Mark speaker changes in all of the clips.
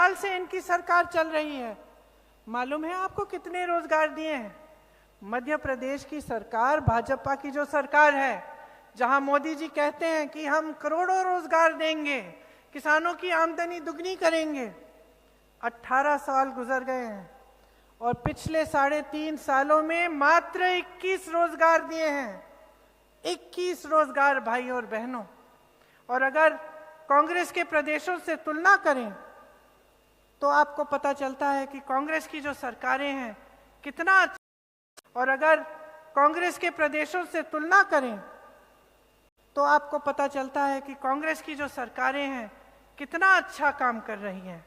Speaker 1: साल से इनकी सरकार चल रही है। मालूम है आपको कितने रोजगार दिए हैं? मध्य प्रदेश की सरकार, भाजपा की जो सरकार है, जहां मोदी जी कहते हैं कि हम करोड़ों रोजगार देंगे, किसानों की आमदनी दुगनी करेंगे, 18 साल गुजर गए हैं और पिछले 3.5 सालों में मात्र 21 रोजगार दिए हैं। 21 रोजगार भाई और बहनों। और अगर कांग्रेस के प्रदेशों से तुलना करें तो आपको पता चलता है कि कांग्रेस की जो सरकारें हैं कितना और अगर कांग्रेस के प्रदेशों से तुलना करें तो आपको पता चलता है कि कांग्रेस की जो सरकारें हैं कितना अच्छा काम कर रही हैं।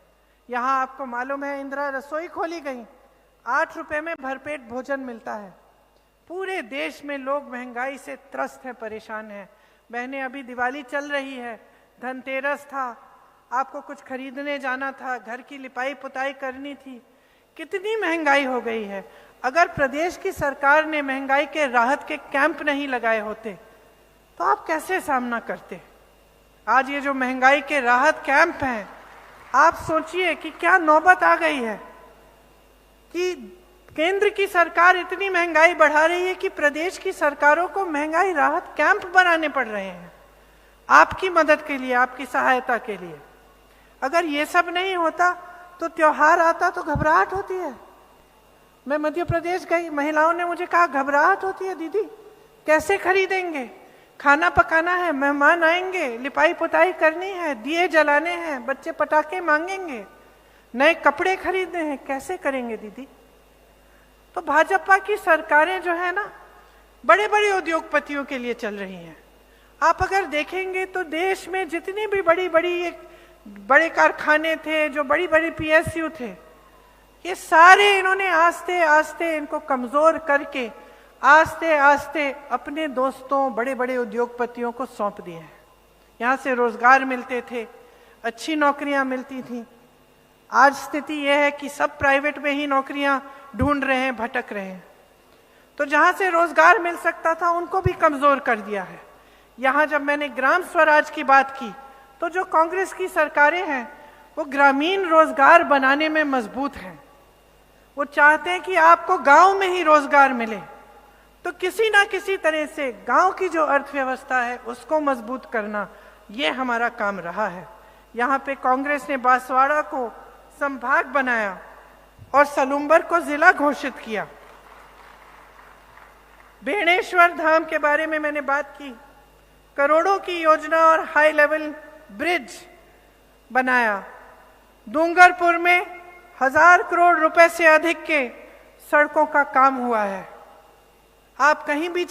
Speaker 1: यहाँ आपको मालूम है इंदिरा रसोई खोली गई, 8 रुपए में भरपेट भोजन मिलता है। पूरे देश में लोग महंगाई से त्रस्त हैं, परेशान हैं। बहनें, अभी दिवाली चल रही है, धनतेरस था, आपको कुछ खरीदने जाना था, घर की लिपाई पुताई करनी थी, कितनी महंगाई हो गई है। अगर प्रदेश की सरकार ने महंगाई के राहत के कैंप नहीं लगाए होते तो आप कैसे सामना करते? आज ये जो महंगाई के राहत कैंप हैं, आप सोचिए कि क्या नौबत आ गई है कि केंद्र की सरकार इतनी महंगाई बढ़ा रही है कि प्रदेश की सरकारों को महंगाई राहत कैंप बनाने पड़ रहे हैं आपकी मदद के लिए, आपकी सहायता के लिए। अगर ये सब नहीं होता तो त्योहार आता तो घबराहट होती है। मैं मध्य प्रदेश गई, महिलाओं ने मुझे कहा घबराहट होती है दीदी, कैसे खरीदेंगे, खाना पकाना है, मेहमान आएंगे, लिपाई पुताई करनी है, दिए जलाने हैं, बच्चे पटाखे मांगेंगे, नए कपड़े खरीदने हैं, कैसे करेंगे दीदी? तो भाजपा की सरकारें जो है ना, बड़े बड़े उद्योगपतियों के लिए चल रही हैं। आप अगर देखेंगे तो देश में जितनी भी बड़े कारखाने थे, जो बड़ी बड़ी पीएसयू थे, ये सारे इन्होंने आस्ते आस्ते इनको कमजोर करके आस्ते आस्ते अपने दोस्तों, बड़े बड़े उद्योगपतियों को सौंप दिए हैं। यहाँ से रोजगार मिलते थे, अच्छी नौकरियां मिलती थी। आज स्थिति यह है कि सब प्राइवेट में ही नौकरियां ढूंढ रहे हैं, भटक रहे हैं। तो जहां से रोजगार मिल सकता था उनको भी कमजोर कर दिया है। यहाँ जब मैंने ग्राम स्वराज की बात की तो जो कांग्रेस की सरकारें हैं वो ग्रामीण रोजगार बनाने में मजबूत हैं। वो चाहते हैं कि आपको गांव में ही रोजगार मिले। तो किसी ना किसी तरह से गांव की जो अर्थव्यवस्था है उसको मजबूत करना, ये हमारा काम रहा है। यहाँ पे कांग्रेस ने बांसवाड़ा को संभाग बनाया और सलूम्बर को जिला घोषित किया। बेणेश्वर धाम के बारे में मैंने बात की, करोड़ों की योजना और हाई लेवल ब्रिज बनाया। डूंगरपुर में 1000 करोड़ रुपए से अधिक के सड़कों का काम हुआ है। आप कहीं भी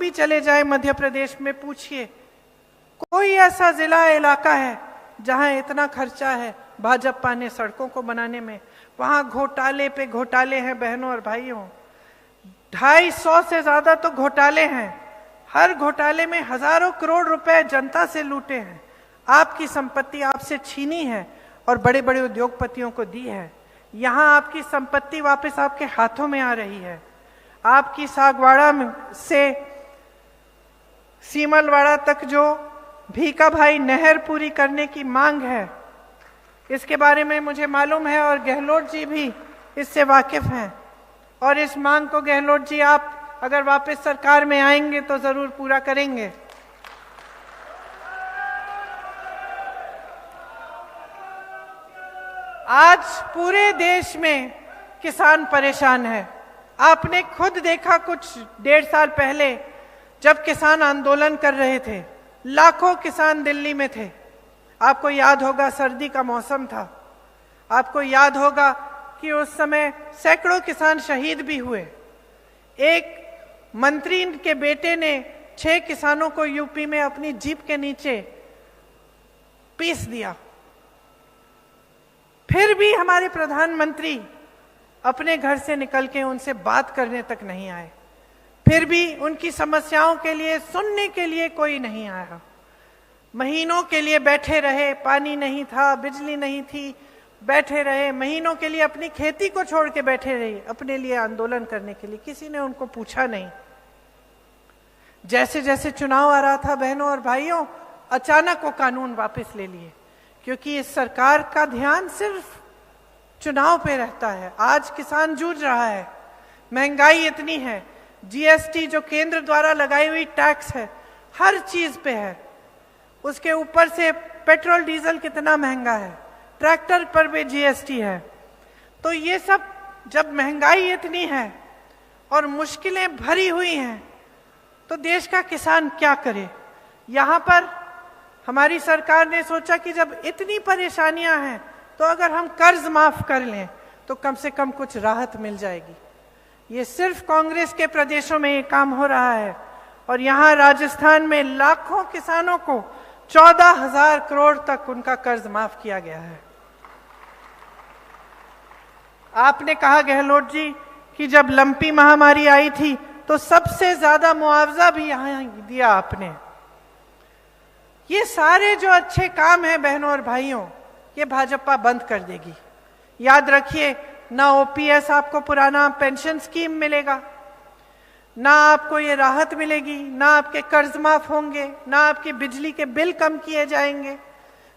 Speaker 1: चले जाए मध्य प्रदेश में, पूछिए कोई ऐसा जिला इलाका है जहां इतना खर्चा है भाजपा ने सड़कों को बनाने में? वहां घोटाले पे घोटाले हैं बहनों और भाइयों, 250 से ज्यादा तो घोटाले हैं। हर घोटाले में हजारों करोड़ रुपए जनता से लूटे हैं, आपकी संपत्ति आपसे छीनी है और बड़े बड़े उद्योगपतियों को दी है। यहाँ आपकी संपत्ति वापस आपके हाथों में आ रही है। आपकी सागवाड़ा से सीमलवाड़ा तक जो भीका भाई नहर पूरी करने की मांग है, इसके बारे में मुझे मालूम है और गहलोत जी भी इससे वाकिफ हैं। और इस मांग को गहलोत जी आप अगर वापस सरकार में आएंगे तो जरूर पूरा करेंगे। आज पूरे देश में किसान परेशान है। आपने खुद देखा कुछ 1.5 साल पहले जब किसान आंदोलन कर रहे थे, लाखों किसान दिल्ली में थे। आपको याद होगा सर्दी का मौसम था, आपको याद होगा कि उस समय सैकड़ों किसान शहीद भी हुए। एक मंत्री के बेटे ने 6 किसानों को यूपी में अपनी जीप के नीचे पीस दिया। फिर भी हमारे प्रधानमंत्री अपने घर से निकल के उनसे बात करने तक नहीं आए, फिर भी उनकी समस्याओं के लिए सुनने के लिए कोई नहीं आया। महीनों के लिए बैठे रहे, पानी नहीं था, बिजली नहीं थी, बैठे रहे महीनों के लिए, अपनी खेती को छोड़ के बैठे रहे अपने लिए आंदोलन करने के लिए। किसी ने उनको पूछा नहीं। जैसे जैसे चुनाव आ रहा था बहनों और भाइयों, अचानक वो कानून वापस ले लिए। क्योंकि इस सरकार का ध्यान सिर्फ चुनाव पे रहता है। आज किसान जूझ रहा है, महंगाई इतनी है, जीएसटी जो केंद्र द्वारा लगाई हुई टैक्स है हर चीज पे है, उसके ऊपर से पेट्रोल डीजल कितना महंगा है, ट्रैक्टर पर भी जीएसटी है। तो ये सब जब महंगाई इतनी है और मुश्किलें भरी हुई हैं तो देश का किसान क्या करे। यहाँ पर हमारी सरकार ने सोचा कि जब इतनी परेशानियां हैं तो अगर हम कर्ज माफ कर लें तो कम से कम कुछ राहत मिल जाएगी। ये सिर्फ कांग्रेस के प्रदेशों में ये काम हो रहा है और यहाँ राजस्थान में लाखों किसानों को 14,000 करोड़ तक उनका कर्ज माफ किया गया है। आपने कहा गहलोत जी कि जब लंपी महामारी आई थी तो सबसे ज्यादा मुआवजा भी यहाँ दिया आपने। ये सारे जो अच्छे काम हैं बहनों और भाइयों, ये भाजपा बंद कर देगी। याद रखिए, ना ओपीएस आपको पुराना पेंशन स्कीम मिलेगा, ना आपको ये राहत मिलेगी, ना आपके कर्ज माफ होंगे, ना आपकी बिजली के बिल कम किए जाएंगे,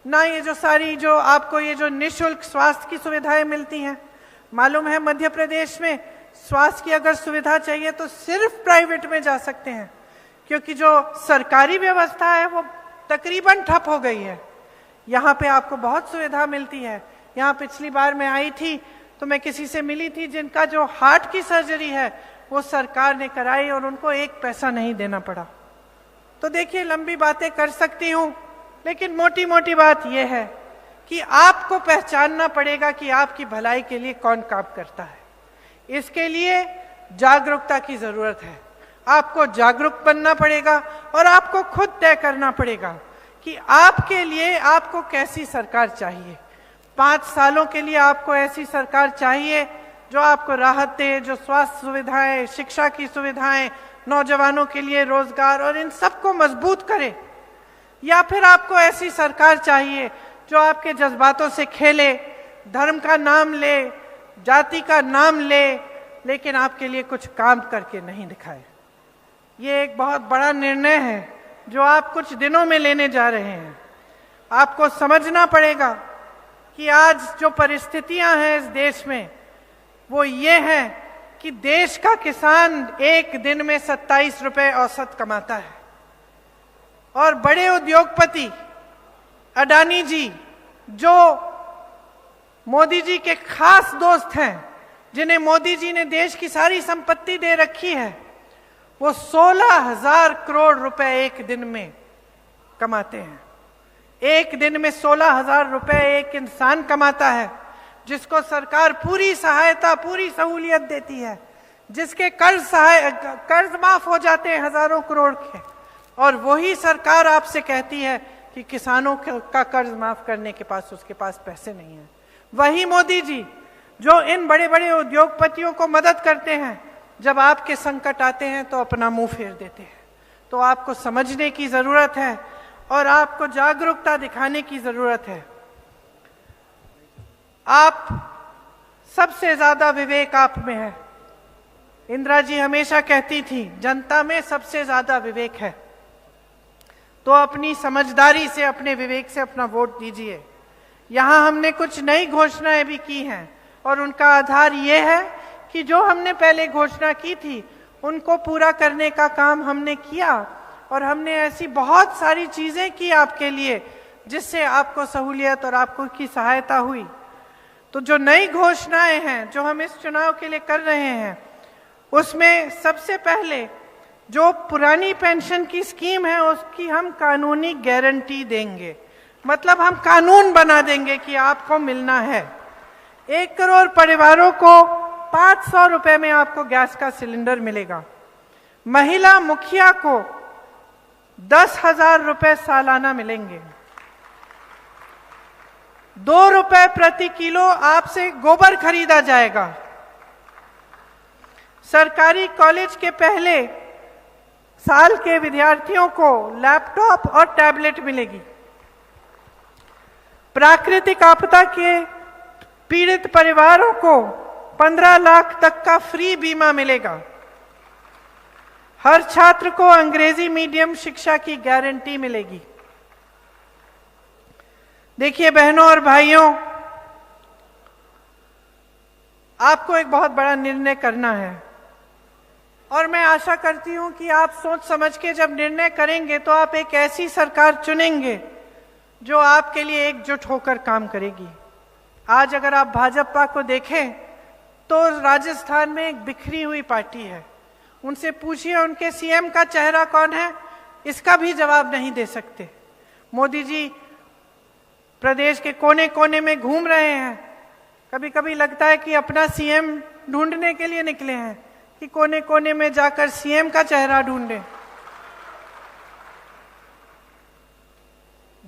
Speaker 1: ना ये जो सारी जो आपको ये जो निःशुल्क स्वास्थ्य की सुविधाएं मिलती हैं। मालूम है मध्य प्रदेश में स्वास्थ्य की अगर सुविधा चाहिए तो सिर्फ प्राइवेट में जा सकते हैं, क्योंकि जो सरकारी व्यवस्था है वो तकरीबन ठप हो गई है। यहाँ पे आपको बहुत सुविधा मिलती है। यहाँ पिछली बार मैं आई थी तो मैं किसी से मिली थी जिनका जो हार्ट की सर्जरी है वो सरकार ने कराई और उनको 1 पैसा नहीं देना पड़ा। तो देखिए, लंबी बातें कर सकती हूँ, लेकिन मोटी मोटी बात यह है कि आपको पहचानना पड़ेगा कि आपकी भलाई के लिए कौन काम करता है। इसके लिए जागरूकता की जरूरत है। आपको जागरूक बनना पड़ेगा और आपको खुद तय करना पड़ेगा कि आपके लिए आपको कैसी सरकार चाहिए। 5 सालों के लिए आपको ऐसी सरकार चाहिए जो आपको राहत दे, जो स्वास्थ्य सुविधाएं, शिक्षा की सुविधाएं, नौजवानों के लिए रोजगार और इन सबको मजबूत करे, या फिर आपको ऐसी सरकार चाहिए जो आपके जज्बातों से खेले, धर्म का नाम ले, जाति का नाम ले, लेकिन आपके लिए कुछ काम करके नहीं दिखाए। ये एक बहुत बड़ा निर्णय है जो आप कुछ दिनों में लेने जा रहे हैं। आपको समझना पड़ेगा कि आज जो परिस्थितियां हैं इस देश में वो ये है कि देश का किसान एक दिन में 27 रुपए औसत कमाता है और बड़े उद्योगपति अडानी जी, जो मोदी जी के खास दोस्त हैं, जिन्हें मोदी जी ने देश की सारी संपत्ति दे रखी है, वो 16,000 करोड़ रुपए एक दिन में कमाते हैं। एक दिन में 16,000 रुपए एक इंसान कमाता है, जिसको सरकार पूरी सहायता, पूरी सहूलियत देती है, जिसके कर्ज माफ हो जाते हैं हजारों करोड़ के, और वही सरकार आपसे कहती है कि किसानों का कर्ज माफ करने के पास उसके पास पैसे नहीं है। वही मोदी जी जो इन बड़े बड़े उद्योगपतियों को मदद करते हैं, जब आपके संकट आते हैं तो अपना मुंह फेर देते हैं। तो आपको समझने की जरूरत है और आपको जागरूकता दिखाने की जरूरत है। आप सबसे ज्यादा विवेक आप में है। इंदिरा जी हमेशा कहती थी जनता में सबसे ज्यादा विवेक है, तो अपनी समझदारी से, अपने विवेक से अपना वोट दीजिए। यहां हमने कुछ नई घोषणाएं भी की हैं और उनका आधार ये है कि जो हमने पहले घोषणा की थी उनको पूरा करने का काम हमने किया, और हमने ऐसी बहुत सारी चीजें की आपके लिए जिससे आपको सहूलियत और आपको की सहायता हुई। तो जो नई घोषणाएं हैं जो हम इस चुनाव के लिए कर रहे हैं, उसमें सबसे पहले जो पुरानी पेंशन की स्कीम है उसकी हम कानूनी गारंटी देंगे। मतलब हम कानून बना देंगे कि आपको मिलना है। 1 करोड़ परिवारों को 500 रुपए में आपको गैस का सिलेंडर मिलेगा। महिला मुखिया को 10,000 रुपए सालाना मिलेंगे। 2 रुपए प्रति किलो आपसे गोबर खरीदा जाएगा। सरकारी कॉलेज के पहले साल के विद्यार्थियों को लैपटॉप और टैबलेट मिलेगी। प्राकृतिक आपदा के पीड़ित परिवारों को 15 लाख तक का फ्री बीमा मिलेगा। हर छात्र को अंग्रेजी मीडियम शिक्षा की गारंटी मिलेगी। देखिए बहनों और भाइयों, आपको एक बहुत बड़ा निर्णय करना है और मैं आशा करती हूं कि आप सोच समझ के जब निर्णय करेंगे तो आप एक ऐसी सरकार चुनेंगे जो आपके लिए एकजुट होकर काम करेगी। आज अगर आप भाजपा को देखें तो राजस्थान में एक बिखरी हुई पार्टी है। उनसे पूछिए उनके सीएम का चेहरा कौन है, इसका भी जवाब नहीं दे सकते। मोदी जी प्रदेश के कोने कोने में घूम रहे हैं। कभी कभी लगता है कि अपना सीएम ढूंढने के लिए निकले हैं कि कोने कोने में जाकर सीएम का चेहरा ढूंढे।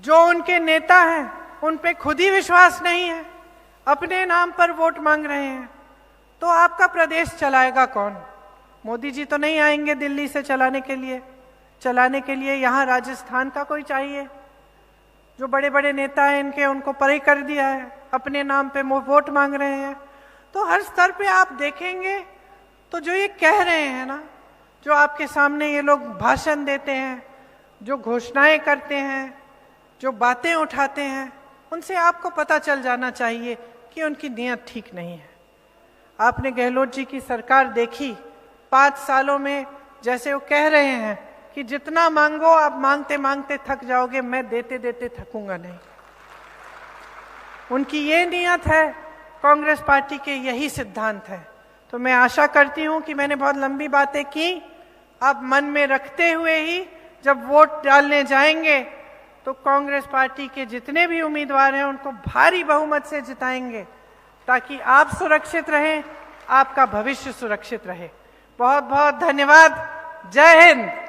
Speaker 1: जो उनके नेता हैं उन पे खुद ही विश्वास नहीं है, अपने नाम पर वोट मांग रहे हैं, तो आपका प्रदेश चलाएगा कौन? मोदी जी तो नहीं आएंगे दिल्ली से चलाने के लिए यहाँ राजस्थान का कोई चाहिए। जो बड़े बड़े नेता हैं इनके, उनको परे कर दिया है, अपने नाम पे वोट मांग रहे हैं। तो हर स्तर पे आप देखेंगे तो जो ये कह रहे हैं ना, जो आपके सामने ये लोग भाषण देते हैं, जो घोषणाएं करते हैं, जो बातें उठाते हैं, उनसे आपको पता चल जाना चाहिए कि उनकी नीयत ठीक नहीं है। आपने गहलोत जी की सरकार देखी, 5 सालों में जैसे वो कह रहे हैं कि जितना मांगो आप मांगते मांगते थक जाओगे, मैं देते देते थकूंगा नहीं। उनकी ये नीयत है, कांग्रेस पार्टी के यही सिद्धांत है। तो मैं आशा करती हूं कि मैंने बहुत लंबी बातें की, आप मन में रखते हुए ही जब वोट डालने जाएंगे तो कांग्रेस पार्टी के जितने भी उम्मीदवार हैं उनको भारी बहुमत से जिताएंगे, ताकि आप सुरक्षित रहें, आपका भविष्य सुरक्षित रहे। बहुत बहुत धन्यवाद। जय हिंद।